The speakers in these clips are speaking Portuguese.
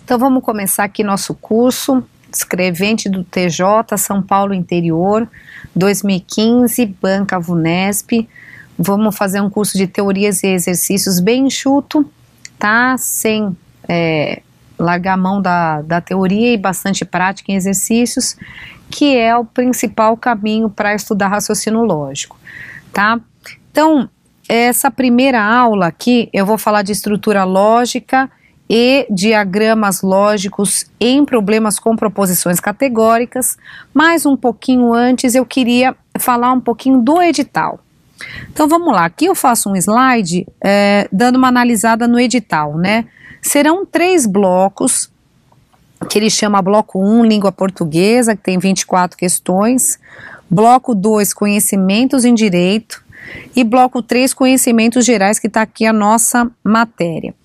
Então vamos começar aqui nosso curso, escrevente do TJ, São Paulo Interior, 2015, Banca VUNESP. Vamos fazer um curso de teorias e exercícios bem enxuto, tá? Sem largar a mão da teoria e bastante prática em exercícios, que é o principal caminho para estudar raciocínio lógico, tá? Então, essa primeira aula aqui, eu vou falar de estrutura lógica e diagramas lógicos em problemas com proposições categóricas, mas um pouquinho antes eu queria falar um pouquinho do edital. Então vamos lá, aqui eu faço um slide dando uma analisada no edital, né? Serão 3 blocos, que ele chama bloco 1, língua portuguesa, que tem 24 questões, bloco 2, conhecimentos em direito, e bloco 3, conhecimentos gerais, que está aqui a nossa matéria.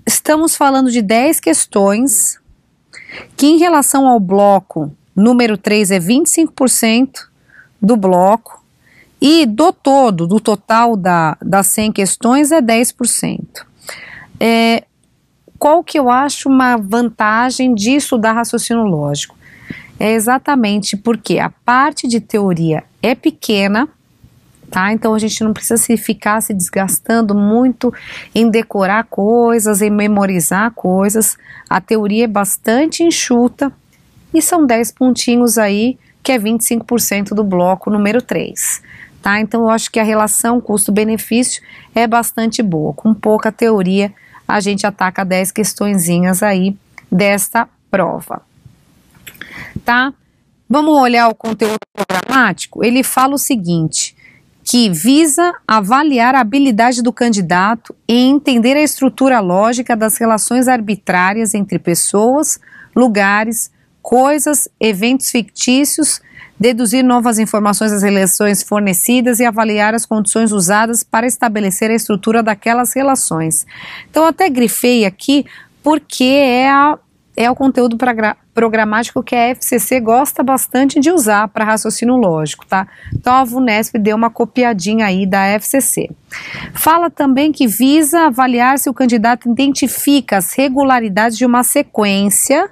Estamos falando de 10 questões, que em relação ao bloco número 3 é 25% do bloco, e do total das 100 questões é 10%. Qual que eu acho uma vantagem de estudar raciocínio lógico? É exatamente porque a parte de teoria é pequena, tá? Então a gente não precisa ficar se desgastando muito em decorar coisas, em memorizar coisas. A teoria é bastante enxuta e são 10 pontinhos aí, que é 25% do bloco número 3. Tá? Então eu acho que a relação custo-benefício é bastante boa. Com pouca teoria, a gente ataca 10 questõezinhas aí desta prova. Tá? Vamos olhar o conteúdo programático? Ele fala o seguinte, que visa avaliar a habilidade do candidato em entender a estrutura lógica das relações arbitrárias entre pessoas, lugares, coisas, eventos fictícios, deduzir novas informações das relações fornecidas e avaliar as condições usadas para estabelecer a estrutura daquelas relações. Então eu até grifei aqui porque é o conteúdo programático que a FCC gosta bastante de usar para raciocínio lógico, tá? Então a VUNESP deu uma copiadinha aí da FCC. Fala também que visa avaliar se o candidato identifica as regularidades de uma sequência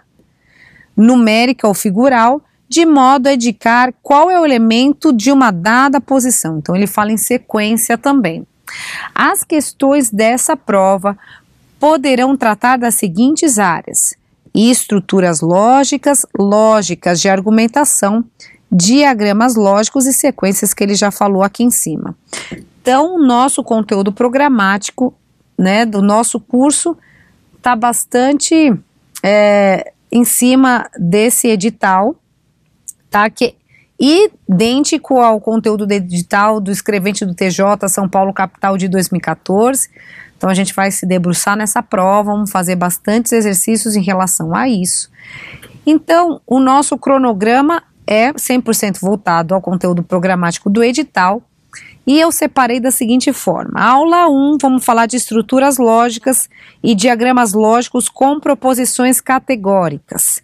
numérica ou figural, de modo a indicar qual é o elemento de uma dada posição. Então ele fala em sequência também. As questões dessa prova poderão tratar das seguintes áreas: estruturas lógicas, lógicas de argumentação, diagramas lógicos e sequências, que ele já falou aqui em cima. Então o nosso conteúdo programático, né, do nosso curso está bastante em cima desse edital, tá? Que idêntico ao conteúdo do edital do escrevente do TJ São Paulo Capital de 2014. Então a gente vai se debruçar nessa prova, vamos fazer bastantes exercícios em relação a isso. Então o nosso cronograma é 100% voltado ao conteúdo programático do edital, e eu separei da seguinte forma: aula 1, vamos falar de estruturas lógicas e diagramas lógicos com proposições categóricas.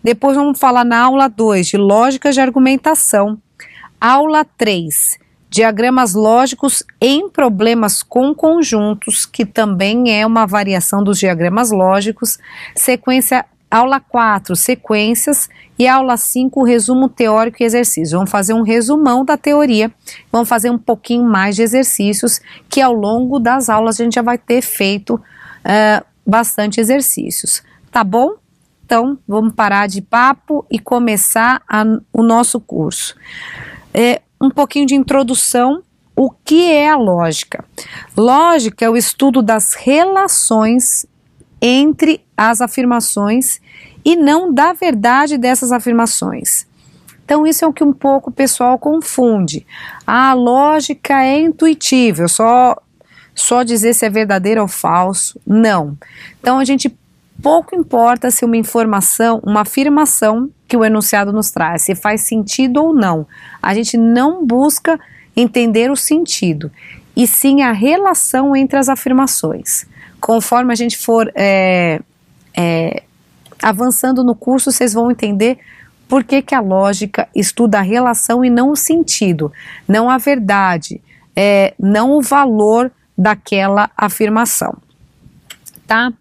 Depois vamos falar na aula 2 de lógicas de argumentação. Aula 3, diagramas lógicos em problemas com conjuntos, que também é uma variação dos diagramas lógicos. Sequência, aula 4, sequências, e aula 5, resumo teórico e exercício. Vamos fazer um resumão da teoria, vamos fazer um pouquinho mais de exercícios, que ao longo das aulas a gente já vai ter feito bastante exercícios. Tá bom? Então, vamos parar de papo e começar o nosso curso. Um pouquinho de introdução. O que é a lógica? Lógica é o estudo das relações entre as afirmações e não da verdade dessas afirmações. Então, isso é o que um pouco o pessoal confunde. A lógica é intuitiva, só dizer se é verdadeiro ou falso. Não. Então, a gente pouco importa se uma informação, uma afirmação que o enunciado nos traz, se faz sentido ou não. A gente não busca entender o sentido, e sim a relação entre as afirmações. Conforme a gente for avançando no curso, vocês vão entender por que a lógica estuda a relação e não o sentido, não a verdade, não o valor daquela afirmação, tá?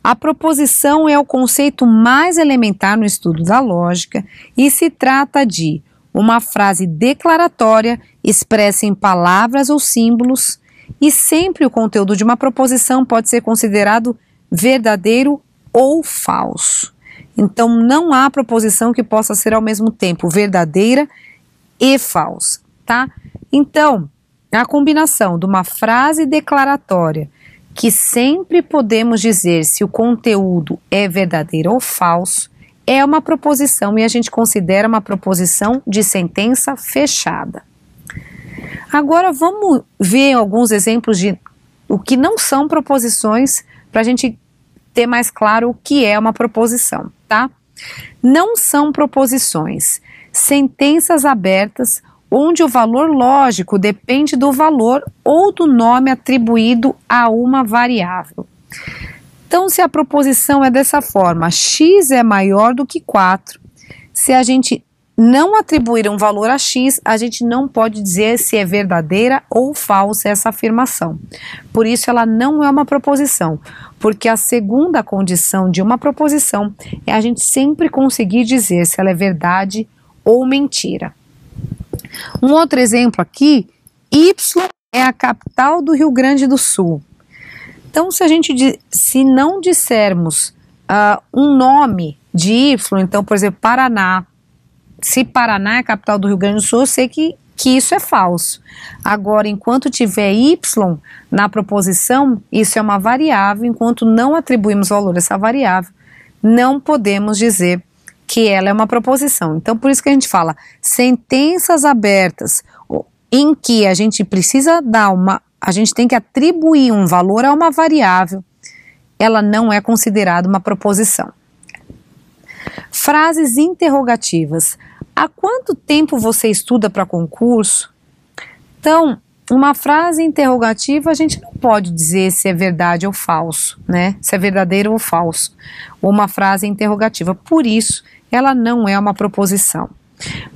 A proposição é o conceito mais elementar no estudo da lógica e se trata de uma frase declaratória expressa em palavras ou símbolos, e sempre o conteúdo de uma proposição pode ser considerado verdadeiro ou falso. Então, não há proposição que possa ser ao mesmo tempo verdadeira e falsa, tá? Então, a combinação de uma frase declaratória, que sempre podemos dizer se o conteúdo é verdadeiro ou falso, é uma proposição e a gente considera uma proposição de sentença fechada. Agora vamos ver alguns exemplos de o que não são proposições para a gente ter mais claro o que é uma proposição, tá? Não são proposições sentenças abertas onde o valor lógico depende do valor ou do nome atribuído a uma variável. Então, se a proposição é dessa forma, x é maior do que 4, se a gente não atribuir um valor a x, a gente não pode dizer se é verdadeira ou falsa essa afirmação. Por isso, ela não é uma proposição, porque a segunda condição de uma proposição é a gente sempre conseguir dizer se ela é verdade ou mentira. Um outro exemplo aqui, Y é a capital do Rio Grande do Sul. Então, se não dissermos um nome de Y, então, por exemplo, Paraná, se Paraná é a capital do Rio Grande do Sul, eu sei que isso é falso. Agora, enquanto tiver Y na proposição, isso é uma variável, enquanto não atribuímos valor a essa variável, não podemos dizer que ela é uma proposição. Então, por isso que a gente fala sentenças abertas, em que a gente precisa a gente tem que atribuir um valor a uma variável, ela não é considerada uma proposição. Frases interrogativas. Há quanto tempo você estuda para concurso? Então, uma frase interrogativa a gente não pode dizer se é verdade ou falso, né? Se é verdadeiro ou falso. Uma frase interrogativa. Por isso, ela não é uma proposição.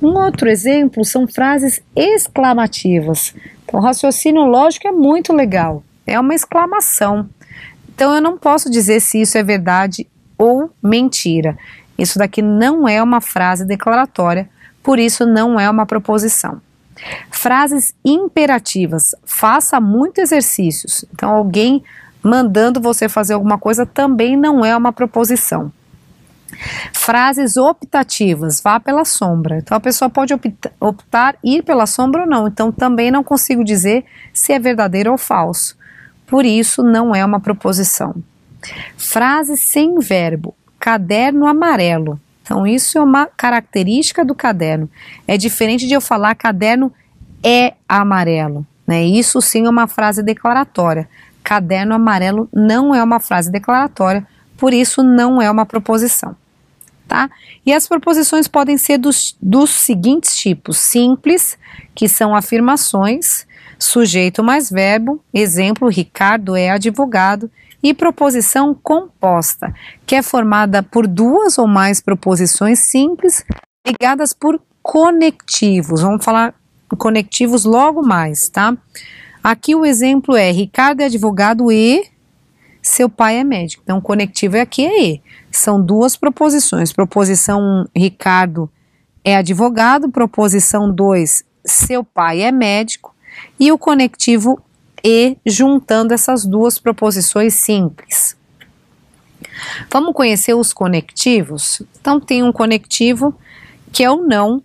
Um outro exemplo são frases exclamativas. Então, o raciocínio lógico é muito legal. É uma exclamação. Então, eu não posso dizer se isso é verdade ou mentira. Isso daqui não é uma frase declaratória, por isso não é uma proposição. Frases imperativas. Faça muitos exercícios. Então, alguém mandando você fazer alguma coisa também não é uma proposição. Frases optativas. Vá pela sombra. Então, a pessoa pode optar ir pela sombra ou não. Então, também não consigo dizer se é verdadeiro ou falso. Por isso, não é uma proposição. Frase sem verbo. Caderno amarelo. Então, isso é uma característica do caderno. É diferente de eu falar caderno é amarelo, né? Isso sim é uma frase declaratória. Caderno amarelo não é uma frase declaratória, por isso não é uma proposição, tá? E as proposições podem ser dos seguintes tipos: simples, que são afirmações, sujeito mais verbo, exemplo, Ricardo é advogado, e proposição composta, que é formada por duas ou mais proposições simples ligadas por conectivos. Vamos falar conectivos logo mais, tá? Aqui o exemplo é Ricardo é advogado e seu pai é médico. Então, o conectivo aqui é e. São duas proposições. Proposição 1, Ricardo é advogado. Proposição 2, seu pai é médico. E o conectivo e, juntando essas duas proposições simples. Vamos conhecer os conectivos? Então, tem um conectivo que é o não,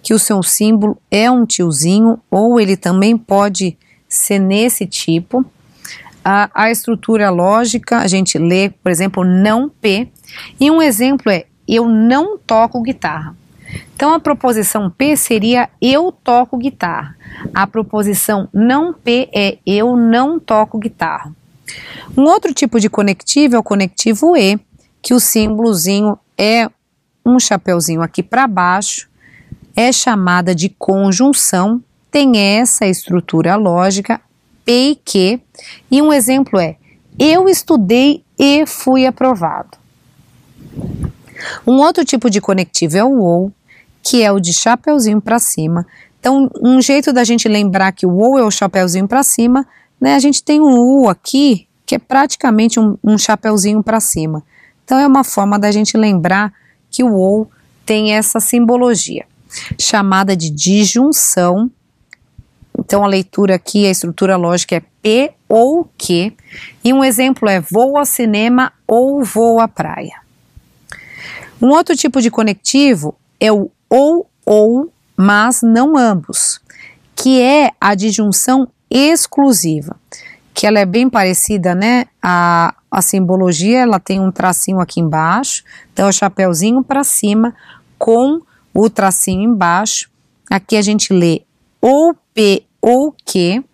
que o seu símbolo é um tiozinho, ou ele também pode ser nesse tipo. A estrutura lógica, a gente lê, por exemplo, não P, e um exemplo é eu não toco guitarra. Então, a proposição P seria eu toco guitarra. A proposição não P é eu não toco guitarra. Um outro tipo de conectivo é o conectivo E, que o símbolozinho é um chapeuzinho aqui para baixo, é chamada de conjunção, tem essa estrutura lógica, P e Q, e um exemplo é eu estudei e fui aprovado. Um outro tipo de conectivo é o OU, que é o de chapeuzinho para cima. Então, um jeito da gente lembrar que o OU é o chapeuzinho para cima, né? A gente tem um U aqui, que que é praticamente um chapeuzinho para cima. Então é uma forma da gente lembrar que o ou tem essa simbologia, chamada de disjunção. Então a leitura aqui, a estrutura lógica é P ou que, e um exemplo é vou ao cinema ou vou à praia. Um outro tipo de conectivo é o ou, mas não ambos, que é a disjunção exclusiva, que ela é bem parecida, né? A simbologia, ela tem um tracinho aqui embaixo, então é o chapeuzinho para cima com o tracinho embaixo. Aqui a gente lê ou P ou que,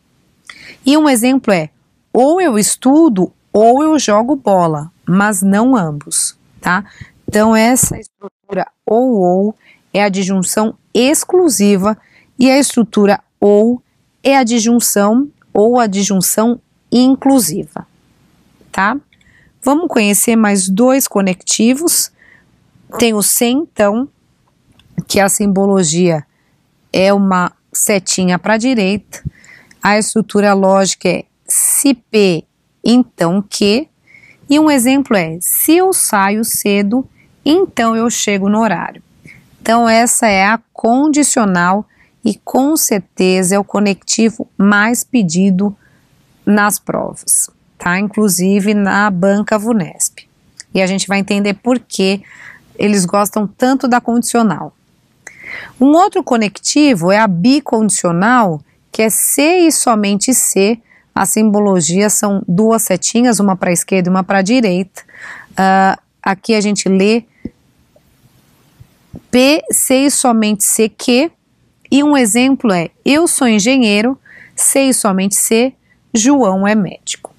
e um exemplo é ou eu estudo ou eu jogo bola, mas não ambos, tá? Então essa estrutura ou é a disjunção exclusiva e a estrutura ou é a disjunção ou a disjunção inclusiva, tá? Vamos conhecer mais dois conectivos. Tem o se então, que a simbologia é uma setinha para a direita. A estrutura lógica é se P, então que. E um exemplo é se eu saio cedo, então eu chego no horário. Então essa é a condicional e com certeza é o conectivo mais pedido nas provas, tá? Inclusive na banca VUNESP. E a gente vai entender por que eles gostam tanto da condicional. Um outro conectivo é a bicondicional, que é se e somente se. A simbologia são duas setinhas, uma para a esquerda e uma para a direita. Aqui a gente lê P, se e somente se que. E um exemplo é eu sou engenheiro, se e somente se, João é médico,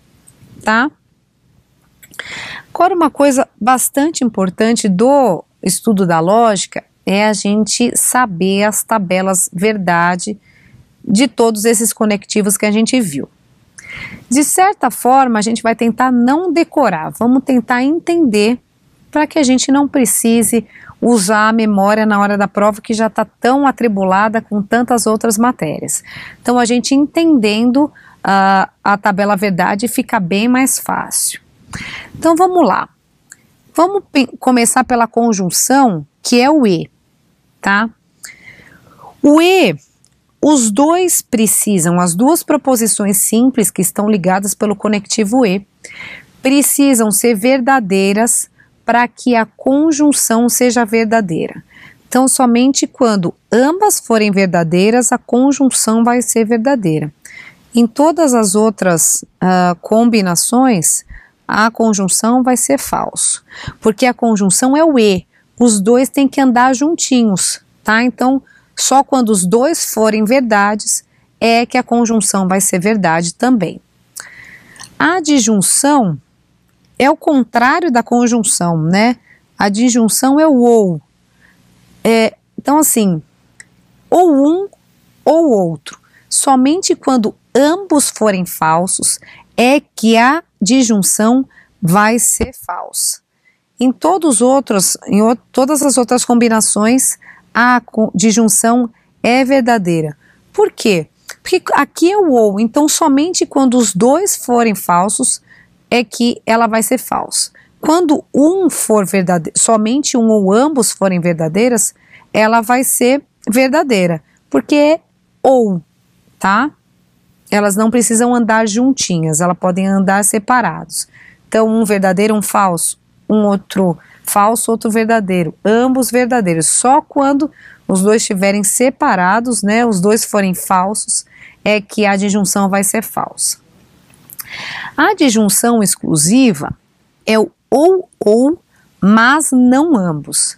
tá? Agora uma coisa bastante importante do estudo da lógica é a gente saber as tabelas verdade de todos esses conectivos que a gente viu. De certa forma a gente vai tentar não decorar, vamos tentar entender para que a gente não precise usar a memória na hora da prova que já está tão atribulada com tantas outras matérias. Então a gente entendendo a tabela verdade fica bem mais fácil. Então vamos lá. Vamos começar pela conjunção, que é o e, tá? O e, os dois precisam, as duas proposições simples que estão ligadas pelo conectivo e, precisam ser verdadeiras para que a conjunção seja verdadeira. Então somente quando ambas forem verdadeiras, a conjunção vai ser verdadeira. Em todas as outras combinações, a conjunção vai ser falso, porque a conjunção é o e, os dois têm que andar juntinhos, tá? Então, só quando os dois forem verdades é que a conjunção vai ser verdade também. A disjunção é o contrário da conjunção, né? A disjunção é o ou. Então, assim, ou um ou outro. Somente quando ambos forem falsos é que a disjunção vai ser falsa. Em todas as outras combinações, a disjunção é verdadeira. Por quê? Porque aqui é o ou, então somente quando os dois forem falsos é que ela vai ser falsa. Quando um for verdadeiro, somente um ou ambos forem verdadeiras, ela vai ser verdadeira, porque é ou, tá? Elas não precisam andar juntinhas, elas podem andar separados. Então, um verdadeiro, um falso, um outro falso, outro verdadeiro, ambos verdadeiros. Só quando os dois estiverem separados, né, os dois forem falsos, é que a disjunção vai ser falsa. A disjunção exclusiva é o ou, mas não ambos.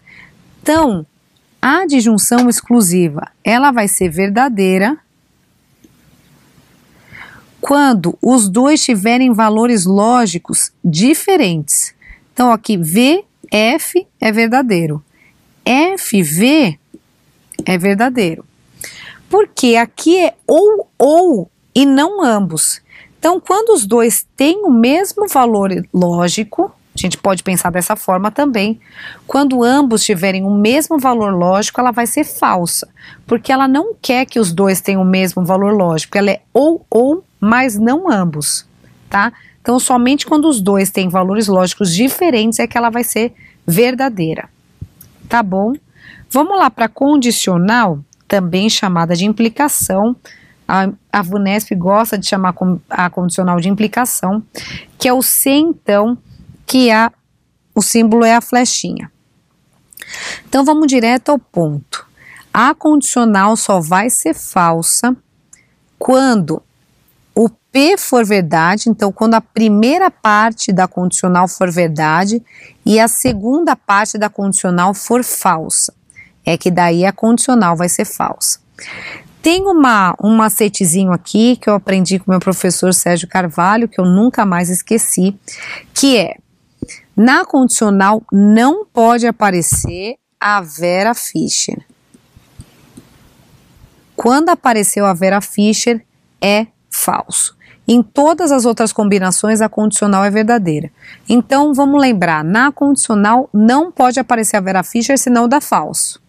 Então, a disjunção exclusiva, ela vai ser verdadeira quando os dois tiverem valores lógicos diferentes. Então, aqui, VF é verdadeiro, FV é verdadeiro. Porque aqui é ou e não ambos. Então, quando os dois têm o mesmo valor lógico, a gente pode pensar dessa forma também. Quando ambos tiverem o mesmo valor lógico, ela vai ser falsa, porque ela não quer que os dois tenham o mesmo valor lógico. Ela é ou, mas não ambos, tá? Então, somente quando os dois têm valores lógicos diferentes é que ela vai ser verdadeira, tá bom? Vamos lá para condicional, também chamada de implicação. A VUNESP gosta de chamar a condicional de implicação, que é o se então, que o símbolo é a flechinha. Então vamos direto ao ponto. A condicional só vai ser falsa quando o P for verdade, então quando a primeira parte da condicional for verdade e a segunda parte da condicional for falsa. É que daí a condicional vai ser falsa. Tem um macetezinho aqui que eu aprendi com meu professor Sérgio Carvalho, que eu nunca mais esqueci, que é, na condicional não pode aparecer a Vera Fischer. Quando apareceu a Vera Fischer, é falso. Em todas as outras combinações, a condicional é verdadeira. Então, vamos lembrar, na condicional não pode aparecer a Vera Fischer, senão dá falso.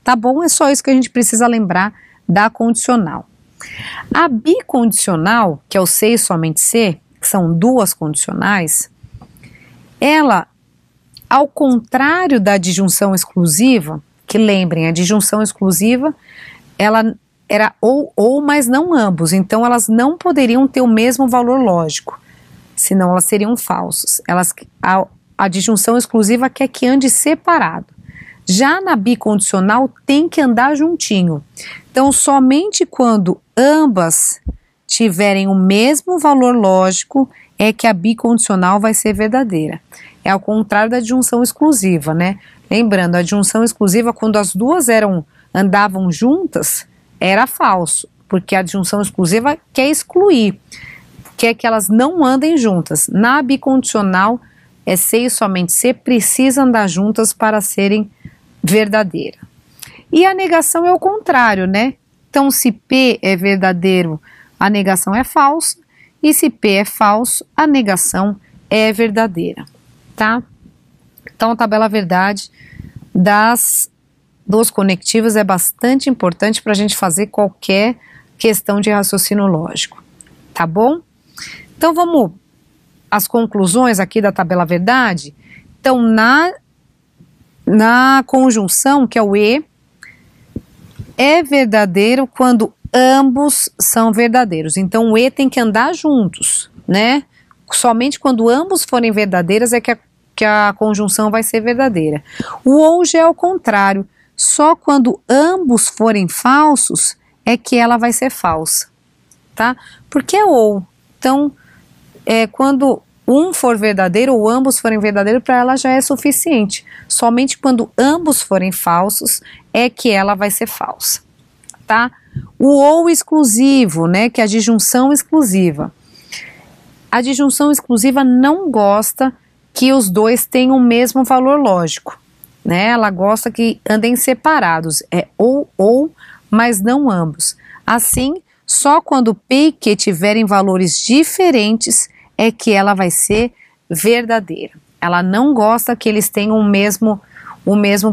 Tá bom? É só isso que a gente precisa lembrar da condicional. A bicondicional, que é o se e somente se, que são duas condicionais, ela, ao contrário da disjunção exclusiva, que lembrem, a disjunção exclusiva, ela era ou, mas não ambos, então elas não poderiam ter o mesmo valor lógico, senão elas seriam falsas. A disjunção exclusiva quer que ande separado. Já na bicondicional tem que andar juntinho. Então, somente quando ambas tiverem o mesmo valor lógico é que a bicondicional vai ser verdadeira. É ao contrário da disjunção exclusiva, né? Lembrando, a disjunção exclusiva, quando as duas andavam juntas, era falso, porque a disjunção exclusiva quer excluir, quer que elas não andem juntas. Na bicondicional, é se e somente se precisa andar juntas para serem verdadeira. E a negação é o contrário, né? Então, se P é verdadeiro, a negação é falsa, e se P é falso, a negação é verdadeira, tá? Então, a tabela verdade dos conectivos é bastante importante para a gente fazer qualquer questão de raciocínio lógico, tá bom? Então, vamos às conclusões aqui da tabela verdade. Então, na conjunção, que é o E, é verdadeiro quando ambos são verdadeiros. Então, o E tem que andar juntos, né? Somente quando ambos forem verdadeiros é que a conjunção vai ser verdadeira. O ou já é o contrário. Só quando ambos forem falsos é que ela vai ser falsa, tá? Porque é ou. Então, quando um for verdadeiro ou ambos forem verdadeiros, para ela já é suficiente. Somente quando ambos forem falsos é que ela vai ser falsa, tá? O ou exclusivo, né, que é a disjunção exclusiva. A disjunção exclusiva não gosta que os dois tenham o mesmo valor lógico, né? Ela gosta que andem separados, é ou, mas não ambos. Assim, só quando P e Q tiverem valores diferentes é que ela vai ser verdadeira. Ela não gosta que eles tenham o mesmo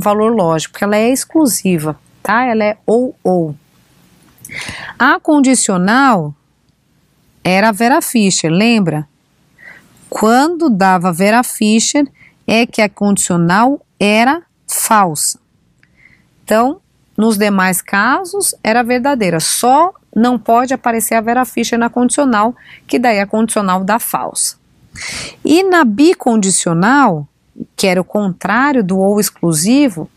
valor lógico, porque ela é exclusiva, tá? Ela é ou. A condicional era a Vera Fischer, lembra? Quando dava Vera Fischer é que a condicional era falsa. Então, nos demais casos, era verdadeira. Só não pode aparecer a Vera Fischer na condicional, que daí é a condicional da falsa. E na bicondicional, que era o contrário do ou exclusivo,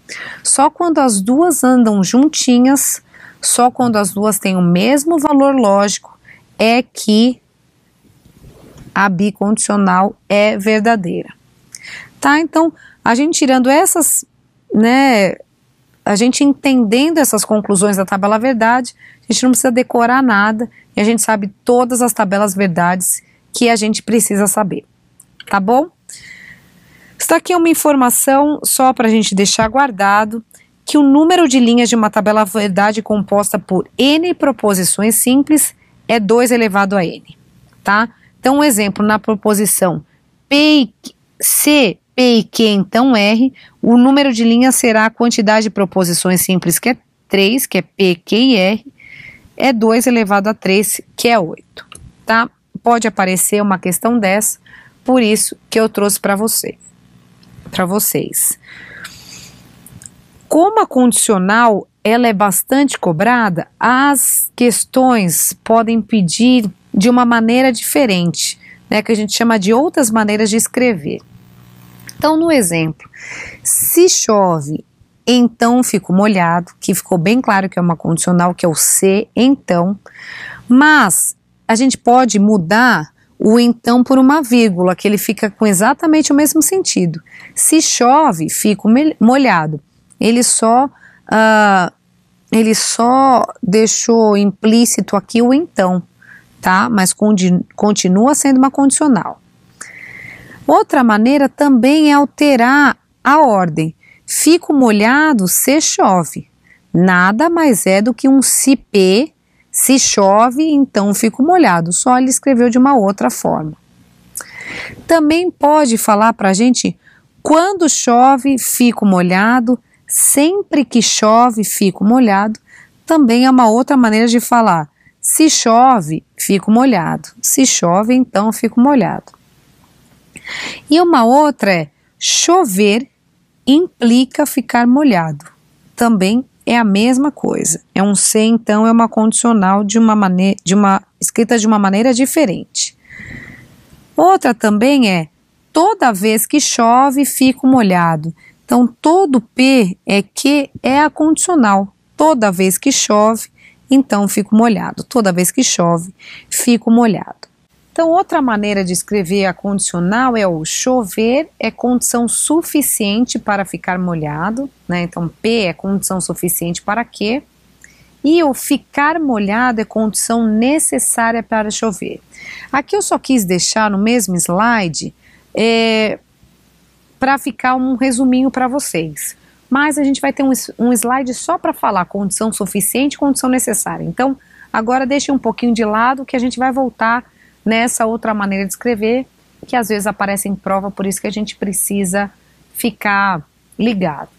só quando as duas andam juntinhas, só quando as duas têm o mesmo valor lógico, é que a bicondicional é verdadeira. Tá? Então, a gente tirando essas, né, a gente entendendo essas conclusões da tabela verdade, a gente não precisa decorar nada e a gente sabe todas as tabelas verdades que a gente precisa saber, tá bom? Isso aqui é uma informação só para a gente deixar guardado, que o número de linhas de uma tabela verdade composta por n proposições simples é 2 elevado a n, tá? Então, um exemplo, na proposição C, P e Q, então R, o número de linhas será a quantidade de proposições simples, que é 3, que é P, Q e R, é 2 elevado a 3, que é 8, tá? pode aparecer uma questão dessa, por isso que eu trouxe para vocês. Como a condicional ela é bastante cobrada, as questões podem pedir de uma maneira diferente, né, que a gente chama de outras maneiras de escrever. Então, no exemplo, se chove, então fico molhado, que ficou bem claro que é uma condicional, que é o se, então, mas a gente pode mudar o então por uma vírgula, que ele fica com exatamente o mesmo sentido. Se chove, fico molhado. Ele só deixou implícito aqui o então, tá? Mas continua sendo uma condicional. Outra maneira também é alterar a ordem. Fico molhado se chove. Nada mais é do que um se chove, então fico molhado. Só ele escreveu de uma outra forma. Também pode falar para a gente, quando chove, fico molhado. Sempre que chove, fico molhado. Também é uma outra maneira de falar. Se chove, fico molhado. Se chove, então fico molhado. E uma outra é chover implica ficar molhado. Também é a mesma coisa. É um se, então é uma condicional escrita de uma maneira diferente. Outra também é toda vez que chove, fico molhado. Então, todo P é que é a condicional. Toda vez que chove, então fico molhado. Toda vez que chove, fico molhado. Então, outra maneira de escrever a condicional é o chover é condição suficiente para ficar molhado, né? Então, P é condição suficiente para quê? E o ficar molhado é condição necessária para chover. Aqui eu só quis deixar no mesmo slide para ficar um resuminho para vocês. Mas a gente vai ter um slide só para falar condição suficiente e condição necessária. Então, agora deixe um pouquinho de lado que a gente vai voltar nessa outra maneira de escrever, que às vezes aparece em prova, por isso que a gente precisa ficar ligado.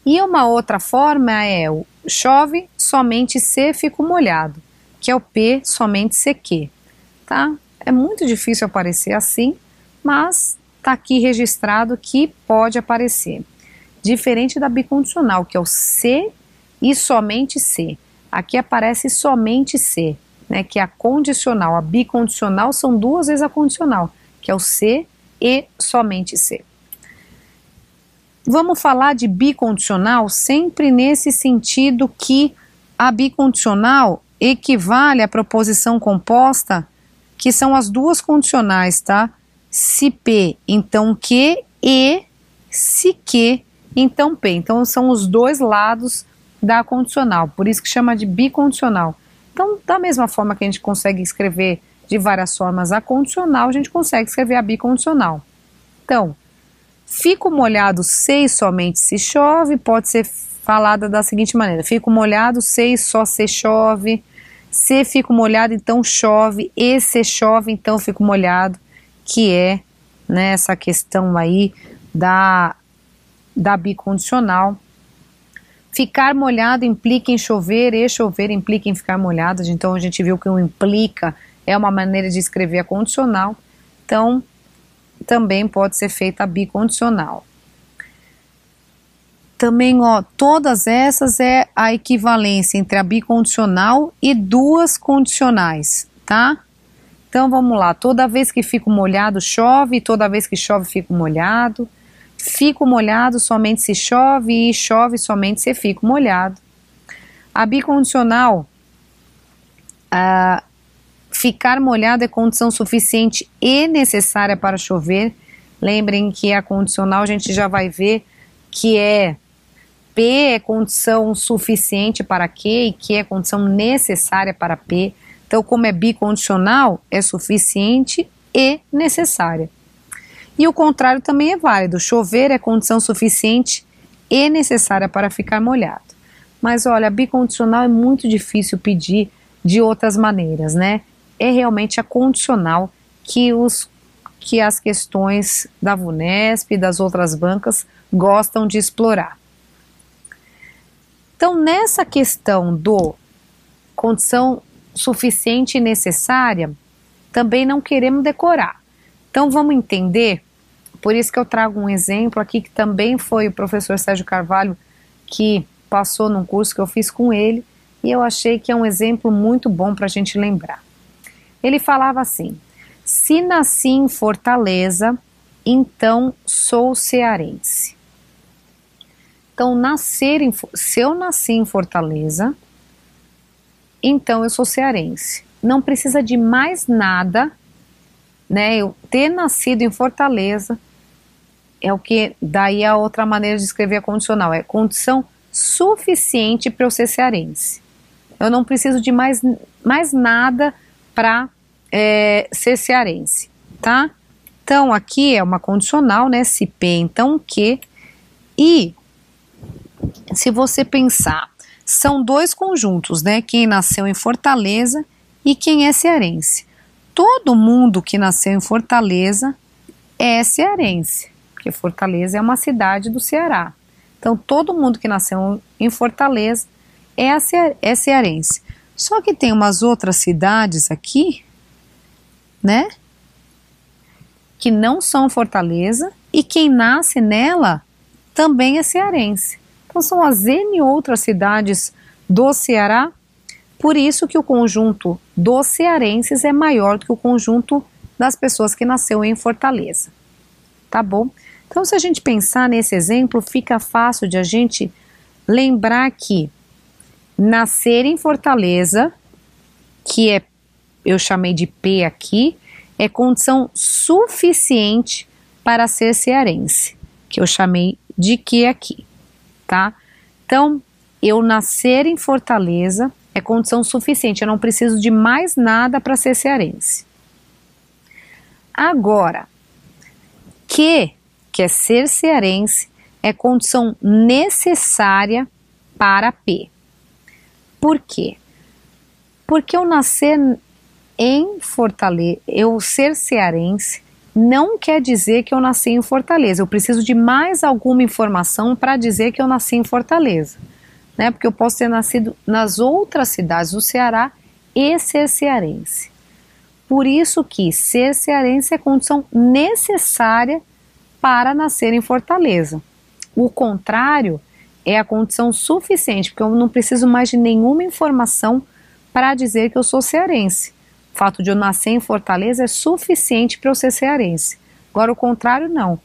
E uma outra forma é o chove, somente se, fico molhado, que é o P, somente se que, tá? É muito difícil aparecer assim, mas tá aqui registrado que pode aparecer. Diferente da bicondicional, que é o se e somente se. Aqui aparece somente se, né, que é a condicional. A bicondicional são duas vezes a condicional, que é o se e somente se. Vamos falar de bicondicional sempre nesse sentido que a bicondicional equivale à proposição composta, que são as duas condicionais, tá? Se P, então que, e se que, então P. Então são os dois lados da condicional, por isso que chama de bicondicional. Então, da mesma forma que a gente consegue escrever de várias formas a condicional, a gente consegue escrever a bicondicional. Então, fico molhado se e somente se chove, pode ser falada da seguinte maneira: fico molhado se e só se chove, se fico molhado então chove, e se chove então fico molhado, que é, né, essa questão aí da bicondicional. Ficar molhado implica em chover e chover implica em ficar molhado. Então a gente viu que o implica é uma maneira de escrever a condicional. Então também pode ser feita a bicondicional. Também, ó, todas essas é a equivalência entre a bicondicional e duas condicionais, tá? Então vamos lá, toda vez que fico molhado chove, toda vez que chove fico molhado. Fico molhado somente se chove e chove somente se fico molhado. A bicondicional, ficar molhado é condição suficiente e necessária para chover. Lembrem que a condicional a gente já vai ver que é P é condição suficiente para Q e Q é condição necessária para P. Então, como é bicondicional, é suficiente e necessária. E o contrário também é válido. Chover é condição suficiente e necessária para ficar molhado. Mas olha, a bicondicional é muito difícil pedir de outras maneiras, né? É realmente a condicional que as questões da VUNESP e das outras bancas gostam de explorar. Então, nessa questão do condição suficiente e necessária, também não queremos decorar. Então vamos entender, por isso que eu trago um exemplo aqui que também foi o professor Sérgio Carvalho que passou num curso que eu fiz com ele, e eu achei que é um exemplo muito bom para a gente lembrar. Ele falava assim: se nasci em Fortaleza, então sou cearense. Então, se eu nasci em Fortaleza, então eu sou cearense. Não precisa de mais nada, né? Eu ter nascido em Fortaleza é o que, daí a outra maneira de escrever a condicional, é condição suficiente para eu ser cearense. Eu não preciso de mais nada para ser cearense, tá? Então aqui é uma condicional, né? Se P, então que. E se você pensar, são dois conjuntos, né? Quem nasceu em Fortaleza e quem é cearense. Todo mundo que nasceu em Fortaleza é cearense, porque Fortaleza é uma cidade do Ceará. Então todo mundo que nasceu em Fortaleza é cearense. Só que tem umas outras cidades aqui, né? Que não são Fortaleza e quem nasce nela também é cearense. Então são as N outras cidades do Ceará, por isso que o conjunto dos cearenses é maior do que o conjunto das pessoas que nasceu em Fortaleza. Tá bom? Então se a gente pensar nesse exemplo, fica fácil de a gente lembrar que nascer em Fortaleza, que eu chamei de P aqui, é condição suficiente para ser cearense, que eu chamei de Q aqui, tá? Então, eu nascer em Fortaleza é condição suficiente, eu não preciso de mais nada para ser cearense. Agora, que é ser cearense, é condição necessária para P. Por quê? Porque eu nascer em Fortaleza, eu ser cearense, não quer dizer que eu nasci em Fortaleza. Eu preciso de mais alguma informação para dizer que eu nasci em Fortaleza, né? Porque eu posso ter nascido nas outras cidades do Ceará e ser cearense. Por isso que ser cearense é condição necessária para nascer em Fortaleza. O contrário é a condição suficiente, porque eu não preciso mais de nenhuma informação para dizer que eu sou cearense. O fato de eu nascer em Fortaleza é suficiente para eu ser cearense. Agora, o contrário, não.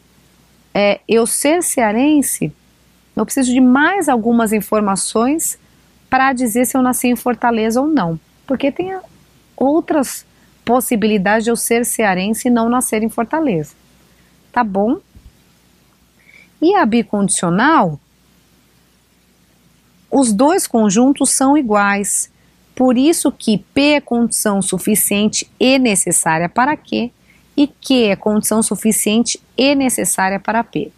Eu ser cearense, eu preciso de mais algumas informações para dizer se eu nasci em Fortaleza ou não. Porque tem outras possibilidades de eu ser cearense e não nascer em Fortaleza. Tá bom? E a bicondicional, os dois conjuntos são iguais. Por isso que P é condição suficiente e necessária para Q e Q é condição suficiente e necessária para P.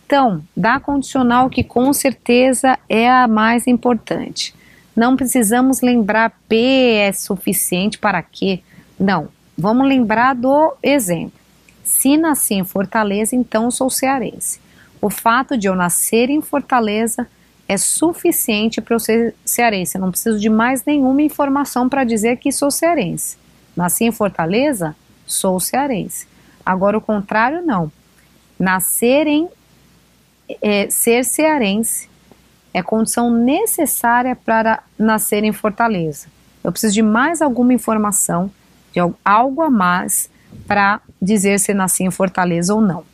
Então, da condicional que com certeza é a mais importante. Não precisamos lembrar P é suficiente para Q. Não, vamos lembrar do exemplo. Se nasci em Fortaleza, então sou cearense. O fato de eu nascer em Fortaleza é suficiente para eu ser cearense. Eu não preciso de mais nenhuma informação para dizer que sou cearense. Nasci em Fortaleza, sou cearense. Agora o contrário não. Ser cearense é condição necessária para nascer em Fortaleza. Eu preciso de mais alguma informação, de algo a mais para dizer se nasci em Fortaleza ou não.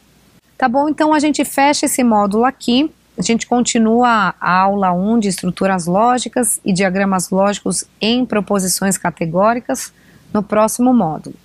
Tá bom? Então a gente fecha esse módulo aqui. A gente continua a aula 1 de estruturas lógicas e diagramas lógicos em proposições categóricas no próximo módulo.